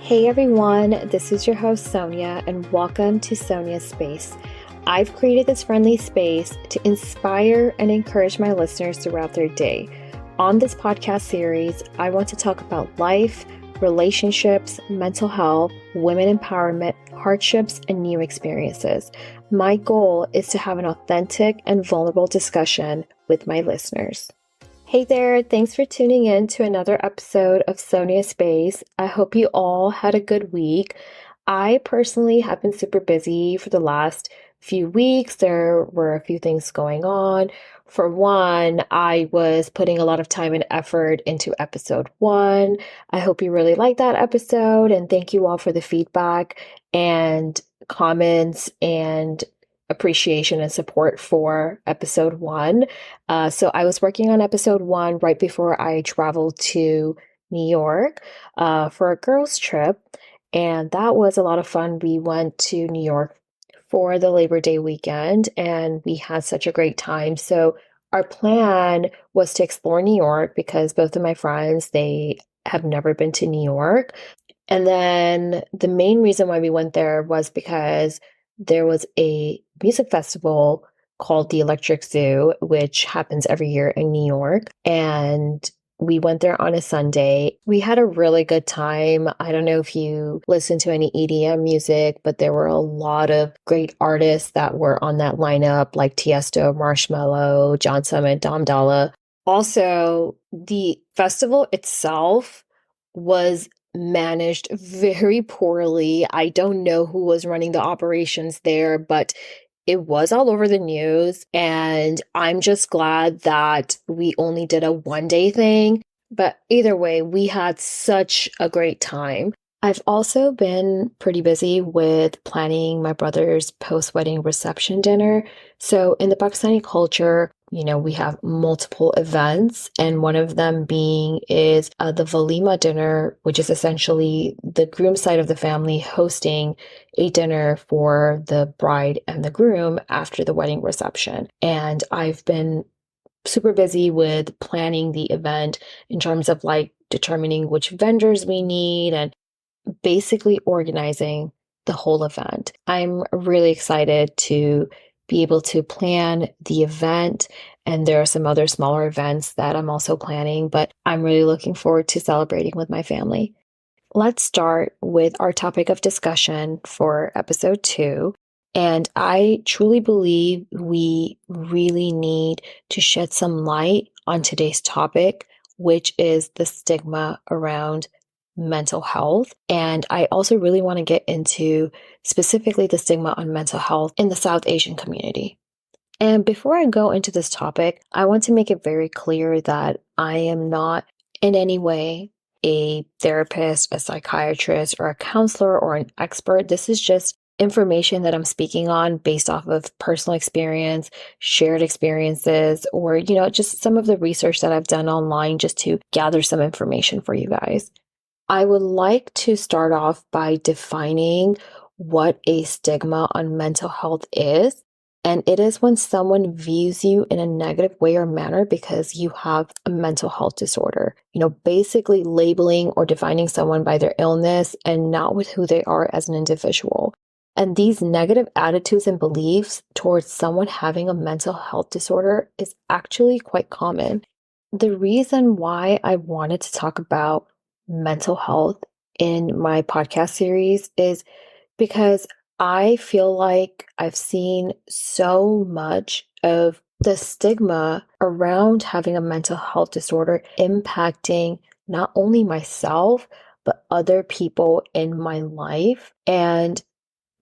Hey everyone, this is your host Sonia, and welcome to Sonia's Space. I've created this friendly space to inspire and encourage my listeners throughout their day. On this podcast series, I want to talk about life, relationships, mental health, women empowerment, hardships, and new experiences. My goal is to have an authentic and vulnerable discussion with my listeners. Hey there, thanks for tuning in to another episode of Sonia's Space. I hope you all had a good week. I personally have been super busy for the last few weeks. There were a few things going on. For one, I was putting a lot of time and effort into episode 1. I hope you really liked that episode, and thank you all for the feedback and comments and appreciation and support for episode 1. So I was working on episode 1 right before I traveled to New York for a girls' trip, and that was a lot of fun. We went to New York for the Labor Day weekend, and we had such a great time. So our plan was to explore New York because both of my friends, they have never been to New York. And then the main reason why we went there was because there was a music festival called the Electric Zoo, which happens every year in New York. And we went there on a Sunday. We had a really good time. I don't know if you listen to any EDM music, but there were a lot of great artists that were on that lineup, like Tiesto, Marshmello, John Summit, Dom Dalla. Also, the festival itself was managed very poorly. I don't know who was running the operations there, but it was all over the news. And I'm just glad that we only did a one-day thing. But either way, we had such a great time. I've also been pretty busy with planning my brother's post-wedding reception dinner. So in the Pakistani culture, we have multiple events, and one of them is the Walima dinner, which is essentially the groom side of the family hosting a dinner for the bride and the groom after the wedding reception. And I've been super busy with planning the event in terms of determining which vendors we need and basically organizing the whole event. I'm really excited to be able to plan the event, and there are some other smaller events that I'm also planning, but I'm really looking forward to celebrating with my family. Let's start with our topic of discussion for episode 2. And I truly believe we really need to shed some light on today's topic, which is the stigma around mental health. And I also really want to get into specifically the stigma on mental health in the South Asian community. And before I go into this topic, I want to make it very clear that I am not in any way a therapist, a psychiatrist, or a counselor, or an expert. This is just information that I'm speaking on based off of personal experience, shared experiences, or, just some of the research that I've done online just to gather some information for you guys. I would like to start off by defining what a stigma on mental health is. And it is when someone views you in a negative way or manner because you have a mental health disorder. Basically labeling or defining someone by their illness and not with who they are as an individual. And these negative attitudes and beliefs towards someone having a mental health disorder is actually quite common. The reason why I wanted to talk about mental health in my podcast series is because I feel like I've seen so much of the stigma around having a mental health disorder impacting not only myself, but other people in my life. And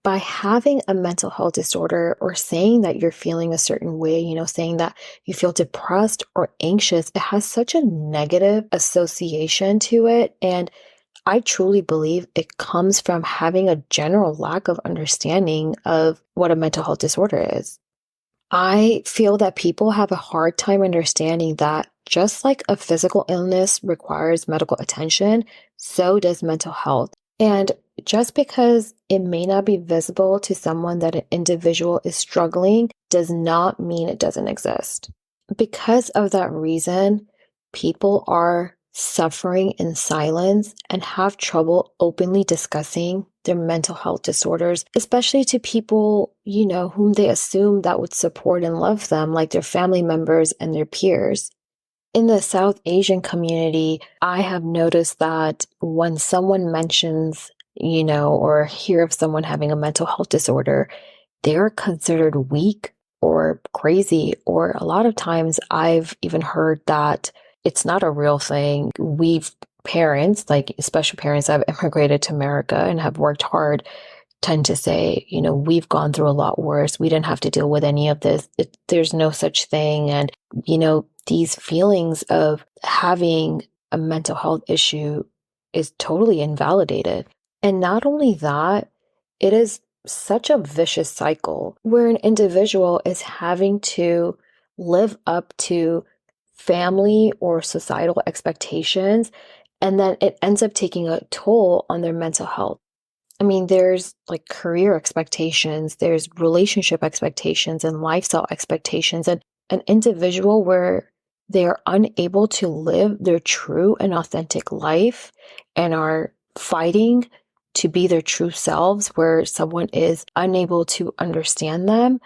by having a mental health disorder or saying that you're feeling a certain way, saying that you feel depressed or anxious, it has such a negative association to it. And I truly believe it comes from having a general lack of understanding of what a mental health disorder is. I feel that people have a hard time understanding that just like a physical illness requires medical attention, so does mental health. And just because it may not be visible to someone that an individual is struggling does not mean it doesn't exist. Because of that reason, people are suffering in silence and have trouble openly discussing their mental health disorders, especially to people, whom they assume that would support and love them, like their family members and their peers. In the South Asian community, I have noticed that when someone mentions, or hear of someone having a mental health disorder, they're considered weak or crazy. Or a lot of times I've even heard that it's not a real thing. Parents, like especially parents that have immigrated to America and have worked hard, tend to say, we've gone through a lot worse. We didn't have to deal with any of this. There's no such thing. And, these feelings of having a mental health issue is totally invalidated. And not only that, it is such a vicious cycle where an individual is having to live up to family or societal expectations, and then it ends up taking a toll on their mental health. I mean, there's like career expectations, there's relationship expectations and lifestyle expectations, and an individual where they are unable to live their true and authentic life and are fighting to be their true selves, where someone is unable to understand them,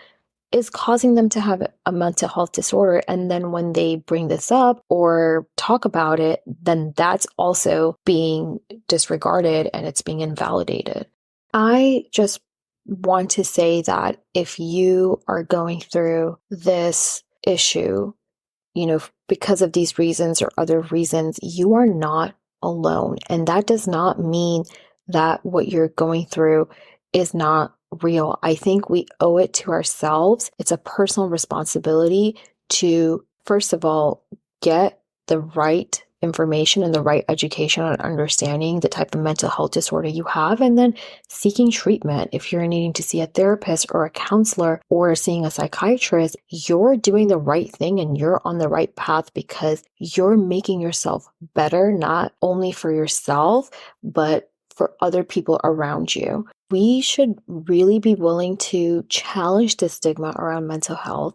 is causing them to have a mental health disorder. And then when they bring this up or talk about it, then that's also being disregarded and it's being invalidated. I just want to say that if you are going through this issue, because of these reasons or other reasons, you are not alone. And that does not mean that what you're going through is not real. I think we owe it to ourselves. It's a personal responsibility to, first of all, get the right information and the right education on understanding the type of mental health disorder you have, and then seeking treatment. If you're needing to see a therapist or a counselor or seeing a psychiatrist, you're doing the right thing and you're on the right path because you're making yourself better, not only for yourself, but for other people around you. We should really be willing to challenge the stigma around mental health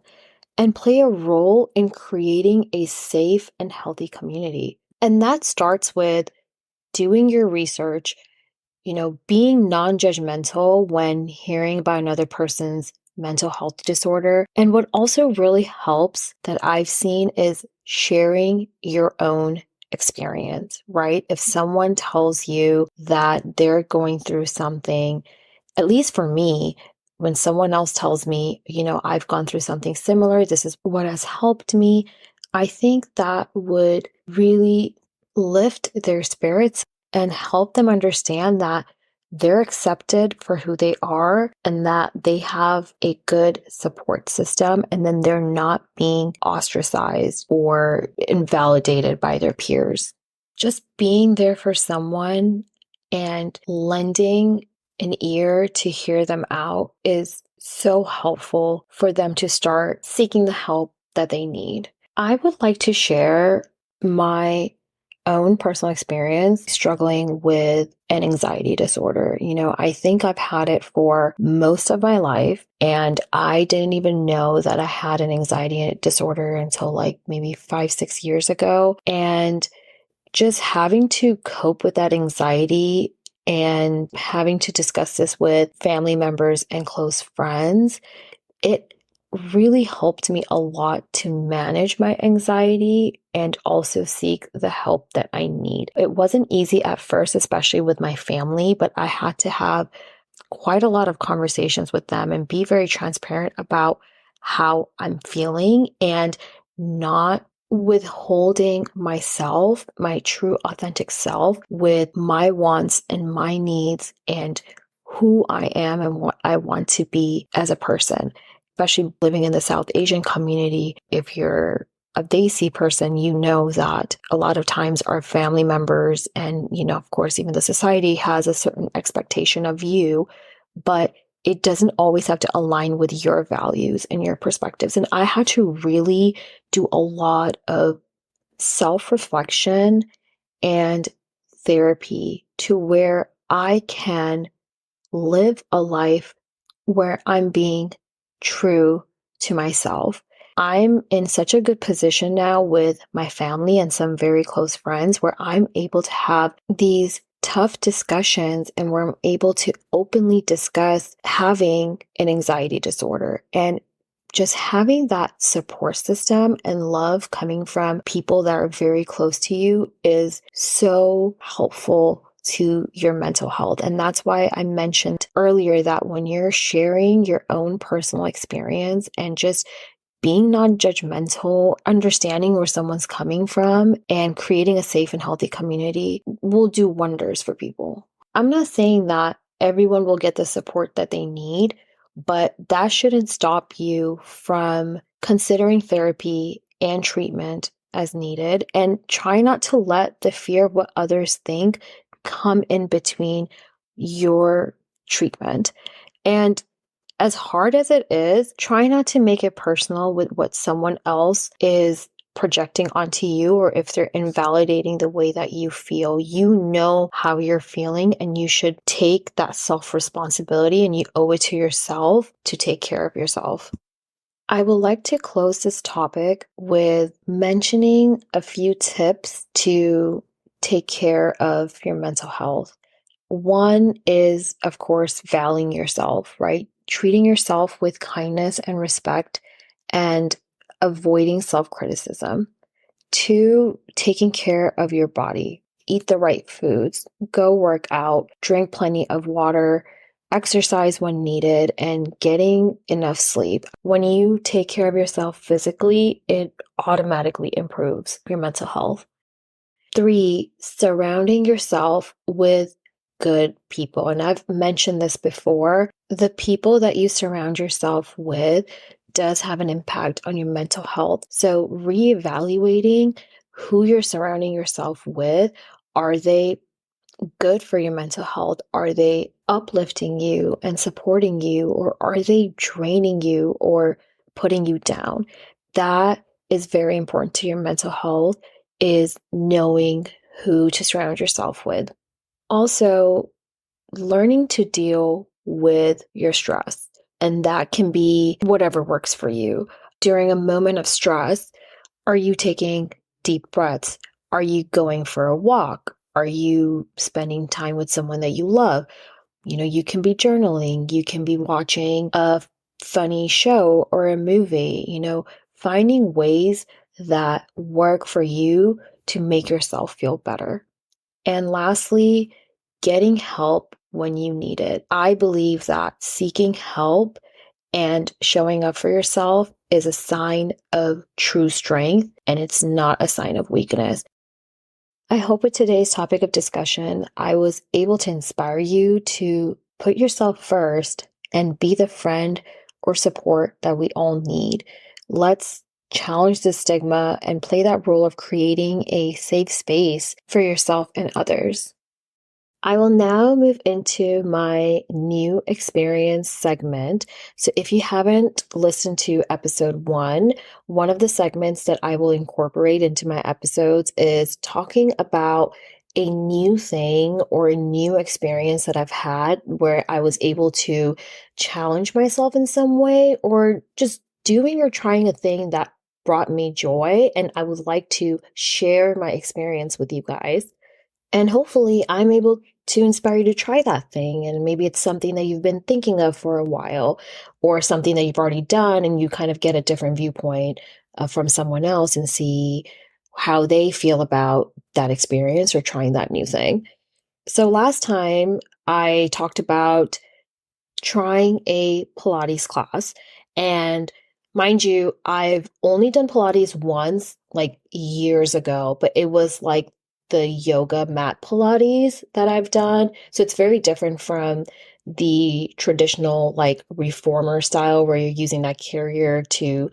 and play a role in creating a safe and healthy community. And that starts with doing your research, being non-judgmental when hearing about another person's mental health disorder. And what also really helps that I've seen is sharing your own experience, right? If someone tells you that they're going through something, at least for me, when someone else tells me, I've gone through something similar, this is what has helped me, I think that would really lift their spirits and help them understand that they're accepted for who they are and that they have a good support system, and then they're not being ostracized or invalidated by their peers. Just being there for someone and lending an ear to hear them out is so helpful for them to start seeking the help that they need. I would like to share my own personal experience struggling with an anxiety disorder. I think I've had it for most of my life, and I didn't even know that I had an anxiety disorder until like maybe 5-6 years ago. And just having to cope with that anxiety and having to discuss this with family members and close friends, it really helped me a lot to manage my anxiety and also seek the help that I need. It wasn't easy at first, especially with my family, but I had to have quite a lot of conversations with them and be very transparent about how I'm feeling and not withholding myself, my true authentic self, with my wants and my needs and who I am and what I want to be as a person. Especially living in the South Asian community, if you're a Desi person, you know that a lot of times our family members and, of course, even the society has a certain expectation of you, but it doesn't always have to align with your values and your perspectives. And I had to really do a lot of self-reflection and therapy to where I can live a life where I'm being true to myself. I'm in such a good position now with my family and some very close friends where I'm able to have these tough discussions and where I'm able to openly discuss having an anxiety disorder. And just having that support system and love coming from people that are very close to you is so helpful to your mental health. And that's why I mentioned earlier that when you're sharing your own personal experience and just being non-judgmental, understanding where someone's coming from, and creating a safe and healthy community will do wonders for people. I'm not saying that everyone will get the support that they need, but that shouldn't stop you from considering therapy and treatment as needed. And try not to let the fear of what others think come in between your treatment. And as hard as it is, try not to make it personal with what someone else is projecting onto you, or if they're invalidating the way that you feel. You know how you're feeling, and you should take that self-responsibility, and you owe it to yourself to take care of yourself. I would like to close this topic with mentioning a few tips to take care of your mental health. One is, of course, valuing yourself, right? Treating yourself with kindness and respect and avoiding self-criticism. Two, taking care of your body. Eat the right foods, go work out, drink plenty of water, exercise when needed, and getting enough sleep. When you take care of yourself physically, it automatically improves your mental health. Three, surrounding yourself with good people. And I've mentioned this before. The people that you surround yourself with does have an impact on your mental health. So reevaluating who you're surrounding yourself with. Are they good for your mental health? Are they uplifting you and supporting you? Or are they draining you or putting you down? That is very important to your mental health, is knowing who to surround yourself with. Also, learning to deal with your stress. And that can be whatever works for you. During a moment of stress, are you taking deep breaths? Are you going for a walk? Are you spending time with someone that you love? You can be journaling. You can be watching a funny show or a movie, finding ways that work for you to make yourself feel better. And lastly, getting help when you need it. I believe that seeking help and showing up for yourself is a sign of true strength, and it's not a sign of weakness. I hope with today's topic of discussion, I was able to inspire you to put yourself first and be the friend or support that we all need. Let's challenge the stigma and play that role of creating a safe space for yourself and others. I will now move into my new experience segment. So if you haven't listened to episode one of the segments that I will incorporate into my episodes is talking about a new thing or a new experience that I've had where I was able to challenge myself in some way, or just doing or trying a thing that brought me joy. And I would like to share my experience with you guys. And hopefully I'm able to inspire you to try that thing. And maybe it's something that you've been thinking of for a while, or something that you've already done, and you kind of get a different viewpoint from someone else and see how they feel about that experience or trying that new thing. So last time I talked about trying a Pilates class. And mind you, I've only done Pilates once, like years ago, but it was like the yoga mat Pilates that I've done. So it's very different from the traditional like reformer style where you're using that carrier to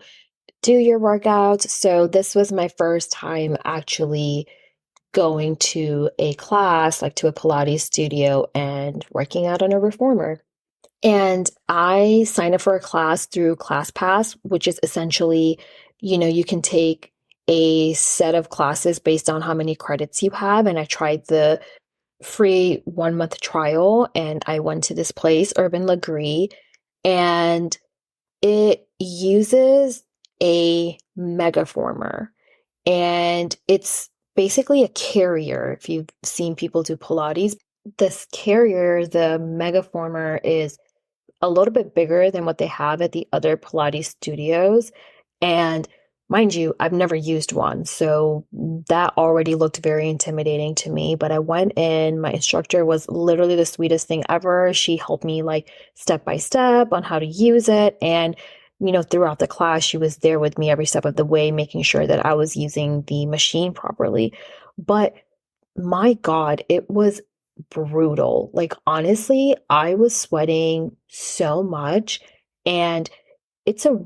do your workouts. So this was my first time actually going to a class, like to a Pilates studio and working out on a reformer. And I signed up for a class through ClassPass, which is essentially, you can take a set of classes based on how many credits you have. And I tried the free 1 month trial, and I went to this place, Urban Legree, and it uses a megaformer. And it's basically a carrier. If you've seen people do Pilates, this carrier, the megaformer, is a little bit bigger than what they have at the other Pilates studios. And mind you, I've never used one. So that already looked very intimidating to me. But I went in, my instructor was literally the sweetest thing ever. She helped me like step by step on how to use it. And, throughout the class, she was there with me every step of the way, making sure that I was using the machine properly. But my God, it was brutal. Like, honestly, I was sweating so much, and it's a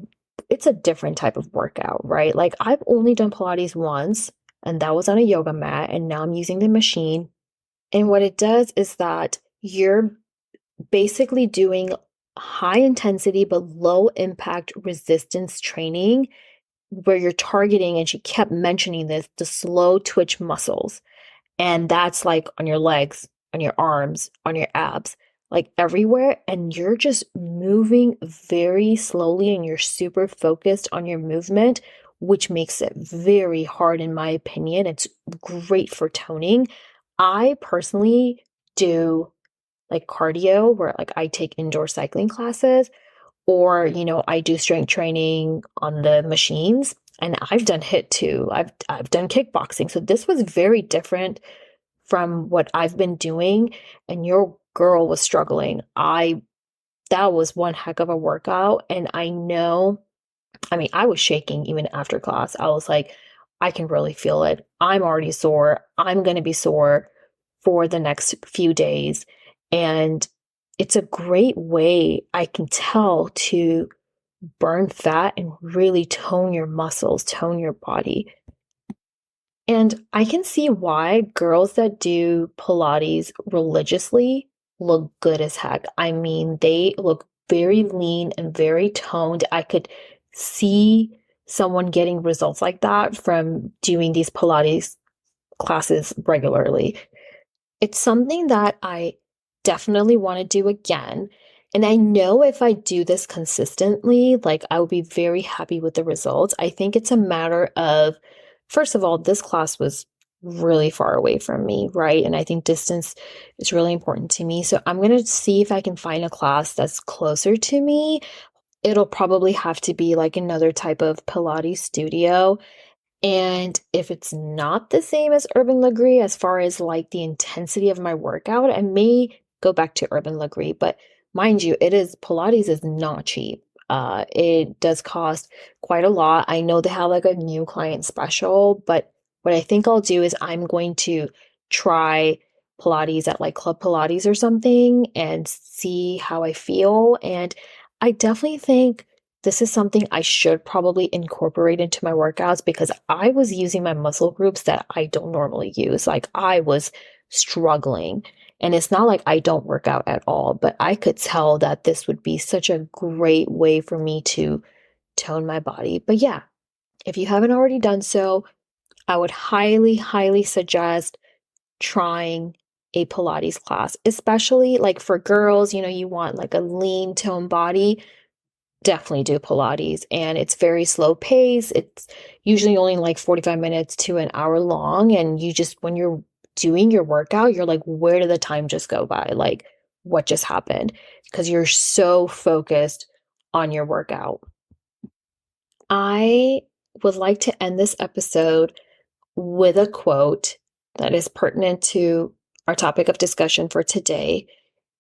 it's a different type of workout, right? Like, I've only done Pilates once, and that was on a yoga mat, and now I'm using the machine. And what it does is that you're basically doing high intensity but low impact resistance training where you're targeting, and she kept mentioning this, the slow twitch muscles. And that's like on your legs, on your arms, on your abs, like everywhere. And you're just moving very slowly and you're super focused on your movement, which makes it very hard, in my opinion. It's great for toning. I personally do like cardio where like I take indoor cycling classes, or I do strength training on the machines, and I've done HIIT too. I've done kickboxing. So this was very different from what I've been doing, and your girl was struggling. That was one heck of a workout, and I was shaking even after class. I was like, I can really feel it. I'm already sore. I'm going to be sore for the next few days. And it's a great way, I can tell, to burn fat and really tone your muscles, tone your body. And I can see why girls that do Pilates religiously look good as heck. I mean, they look very lean and very toned. I could see someone getting results like that from doing these Pilates classes regularly. It's something that I definitely want to do again. And I know if I do this consistently, like I will be very happy with the results. I think it's a matter of, first of all, this class was really far away from me, right? And I think distance is really important to me. So I'm going to see if I can find a class that's closer to me. It'll probably have to be like another type of Pilates studio. And if it's not the same as Urban Legree as far as like the intensity of my workout, I may go back to Urban Legree. But mind you, Pilates is not cheap. It does cost quite a lot. I know they have like a new client special, but what I think I'll do is I'm going to try Pilates at like Club Pilates or something and see how I feel. And I definitely think this is something I should probably incorporate into my workouts, because I was using my muscle groups that I don't normally use. Like I was struggling, and it's not like I don't work out at all, but I could tell that this would be such a great way for me to tone my body. But yeah, if you haven't already done so, I would highly, highly suggest trying a Pilates class, especially like for girls, you want like a lean tone body. Definitely do Pilates, and it's very slow pace. It's usually only like 45 minutes to an hour long. And when you're doing your workout, you're like, where did the time just go by? Like, what just happened? Because you're so focused on your workout. I would like to end this episode with a quote that is pertinent to our topic of discussion for today.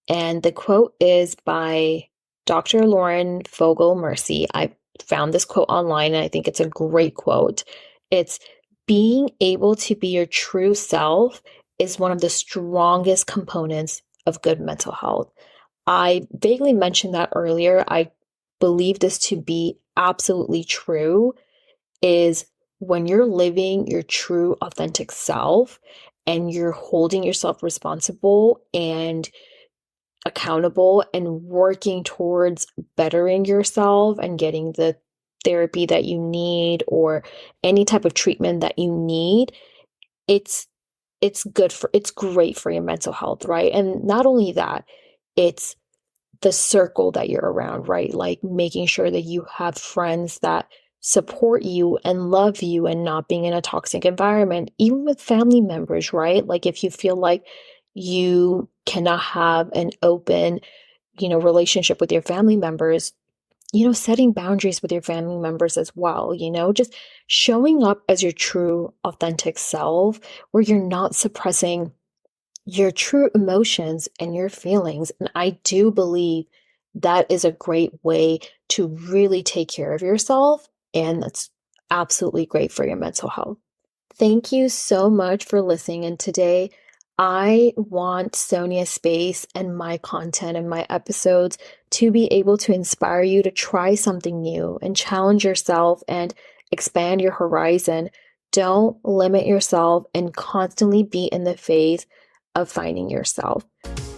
And the quote is by Dr. Lauren Fogel Mercy. I found this quote online, and I think it's a great quote. It's, being able to be your true self is one of the strongest components of good mental health. I vaguely mentioned that earlier. I believe this to be absolutely true, is when you're living your true authentic self and you're holding yourself responsible and accountable and working towards bettering yourself and getting the therapy that you need or any type of treatment that you need, it's great for your mental health, right? And not only that, it's the circle that you're around, right? Like making sure that you have friends that support you and love you and not being in a toxic environment, even with family members, right? Like if you feel like you cannot have an open, relationship with your family members, setting boundaries with your family members as well, just showing up as your true, authentic self, where you're not suppressing your true emotions and your feelings. And I do believe that is a great way to really take care of yourself. And that's absolutely great for your mental health. Thank you so much for listening in today. I want Sonia Space and my content and my episodes to be able to inspire you to try something new and challenge yourself and expand your horizon. Don't limit yourself and constantly be in the phase of finding yourself.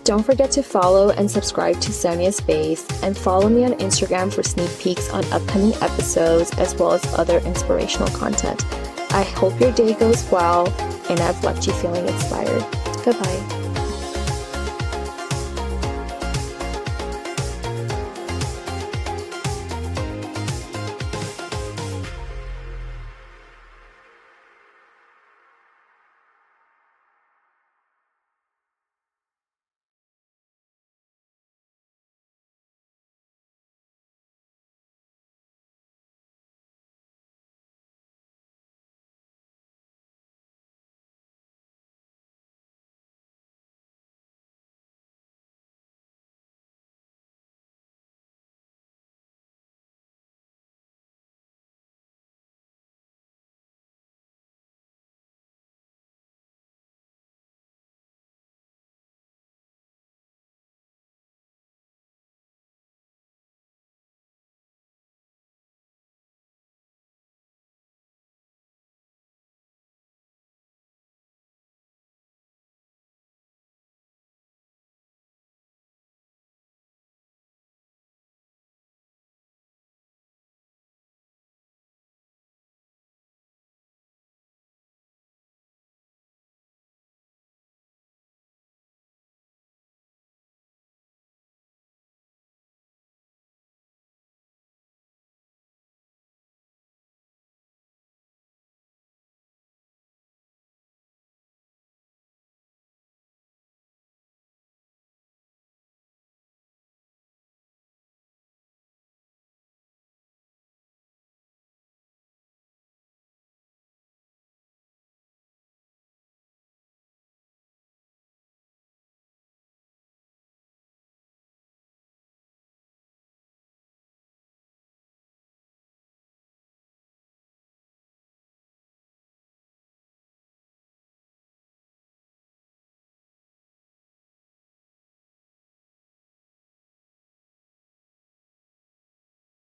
Don't forget to follow and subscribe to Sonia Space and follow me on Instagram for sneak peeks on upcoming episodes as well as other inspirational content. I hope your day goes well and I've left you feeling inspired. Goodbye.